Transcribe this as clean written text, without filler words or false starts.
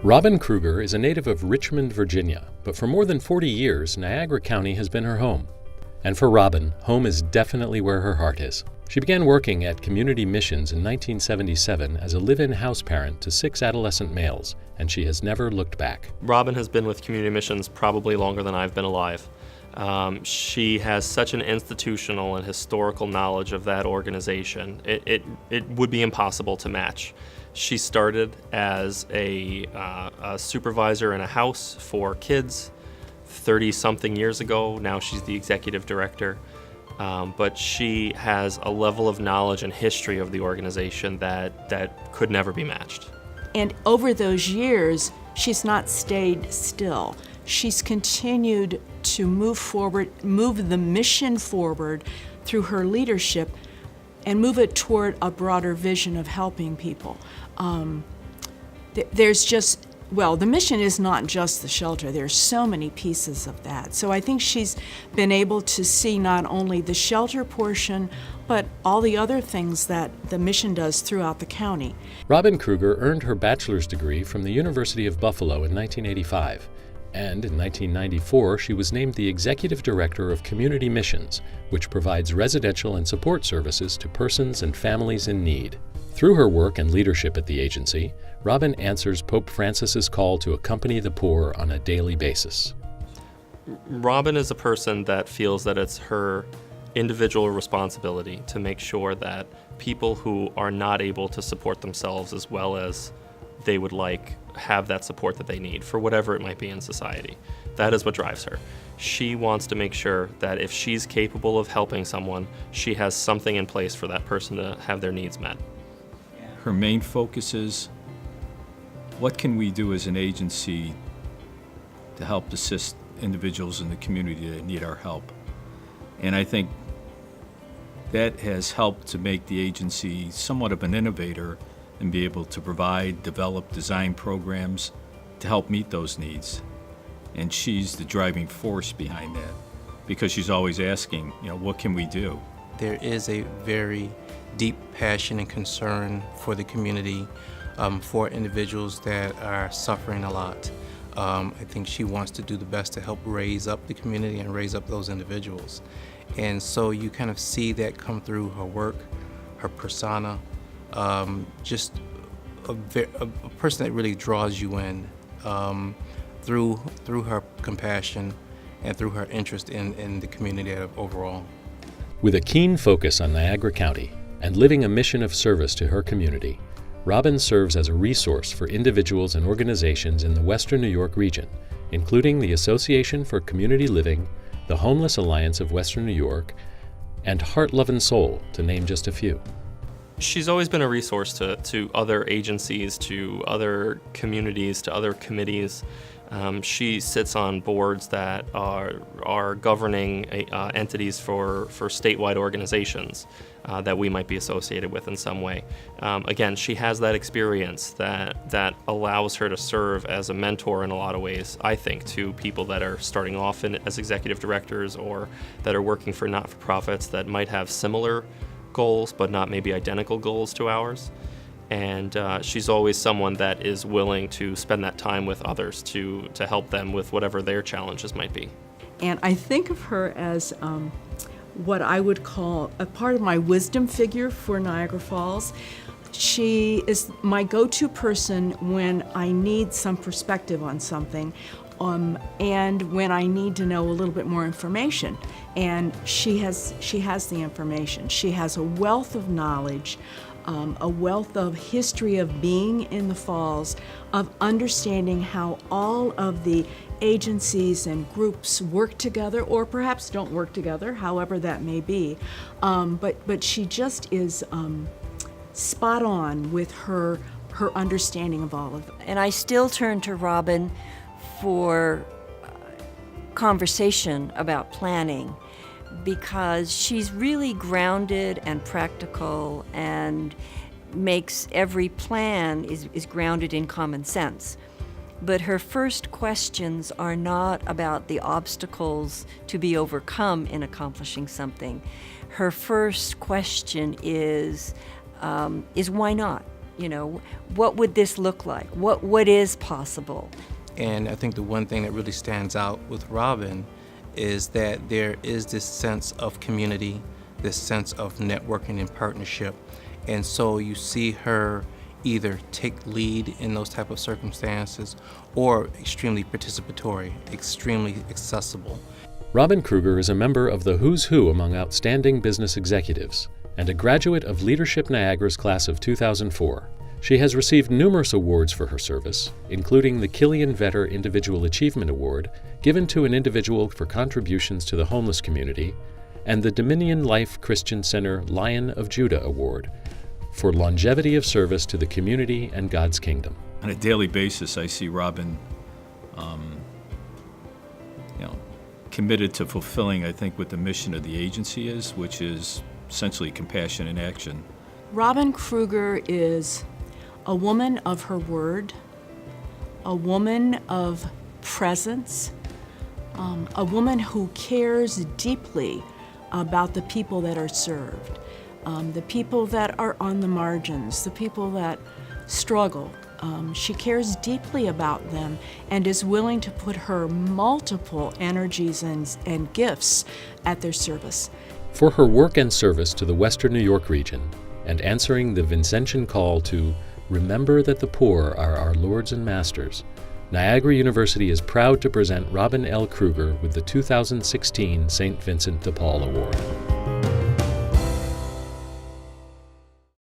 Robyn Krueger is a native of Richmond, Virginia, but for more than 40 years, Niagara County has been her home. And for Robyn, home is definitely where her heart is. She began working at Community Missions in 1977 as a live-in house parent to 6 adolescent males, and she has never looked back. Robyn has been with Community Missions probably longer than I've been alive. She has such an institutional and historical knowledge of that organization. It would be impossible to match. She started as a supervisor in a house for kids 30-something years ago. Now she's the executive director. But she has a level of knowledge and history of the organization that could never be matched. And over those years, she's not stayed still. She's continued to move the mission forward through her leadership and move it toward a broader vision of helping people. The mission is not just the shelter. There's so many pieces of that. So I think she's been able to see not only the shelter portion, but all the other things that the mission does throughout the county. Robyn Krueger earned her bachelor's degree from the University of Buffalo in 1985. And in 1994, she was named the Executive Director of Community Missions, which provides residential and support services to persons and families in need. Through her work and leadership at the agency, Robyn answers Pope Francis's call to accompany the poor on a daily basis. Robyn is a person that feels that it's her individual responsibility to make sure that people who are not able to support themselves as well as they would like have that support that they need for whatever it might be in society. That is what drives her. She wants to make sure that if she's capable of helping someone, she has something in place for that person to have their needs met. Her main focus is, what can we do as an agency to help assist individuals in the community that need our help? And I think that has helped to make the agency somewhat of an innovator and be able to provide, develop, design programs to help meet those needs. And she's the driving force behind that, because she's always asking, what can we do? There is a very deep passion and concern for the community, for individuals that are suffering a lot. I think she wants to do the best to help raise up the community and raise up those individuals. And so you kind of see that come through her work, her persona, just a person that really draws you in through her compassion and through her interest in the community overall. With a keen focus on Niagara County and living a mission of service to her community, Robyn serves as a resource for individuals and organizations in the Western New York region, including the Association for Community Living, the Homeless Alliance of Western New York, and Heart, Love, and Soul, to name just a few. She's always been a resource to other agencies, to other communities, to other committees. She sits on boards that are governing entities for statewide organizations that we might be associated with in some way. Again, she has that experience that allows her to serve as a mentor in a lot of ways, I think, to people that are starting off as executive directors or that are working for not-for-profits that might have similar goals but not maybe identical goals to ours. And she's always someone that is willing to spend that time with others to help them with whatever their challenges might be. And I think of her as what I would call a part of my wisdom figure for Niagara Falls. She is my go-to person when I need some perspective on something, and when I need to know a little bit more information. And she has the information. She has a wealth of knowledge, a wealth of history of being in the Falls, of understanding how all of the agencies and groups work together, or perhaps don't work together, however that may be. But she just is spot on with her understanding of all of it. And I still turn to Robyn for conversation about planning, because she's really grounded and practical and makes every plan is grounded in common sense. But her first questions are not about the obstacles to be overcome in accomplishing something. Her first question is why not? what would this look like? What is possible? And I think the one thing that really stands out with Robyn is that there is this sense of community, this sense of networking and partnership. And so you see her either take lead in those type of circumstances or extremely participatory, extremely accessible. Robyn Krueger is a member of the Who's Who among outstanding business executives and a graduate of Leadership Niagara's class of 2004. She has received numerous awards for her service, including the Killian Vetter Individual Achievement Award, given to an individual for contributions to the homeless community, and the Dominion Life Christian Center Lion of Judah Award for longevity of service to the community and God's kingdom. On a daily basis, I see Robyn committed to fulfilling, I think, what the mission of the agency is, which is essentially compassion in action. Robyn Krueger is a woman of her word, a woman of presence, a woman who cares deeply about the people that are served, the people that are on the margins, the people that struggle. She cares deeply about them and is willing to put her multiple energies and gifts at their service. For her work and service to the Western New York region and answering the Vincentian call to remember that the poor are our lords and masters, Niagara University is proud to present Robyn L. Krueger with the 2016 St. Vincent de Paul Award.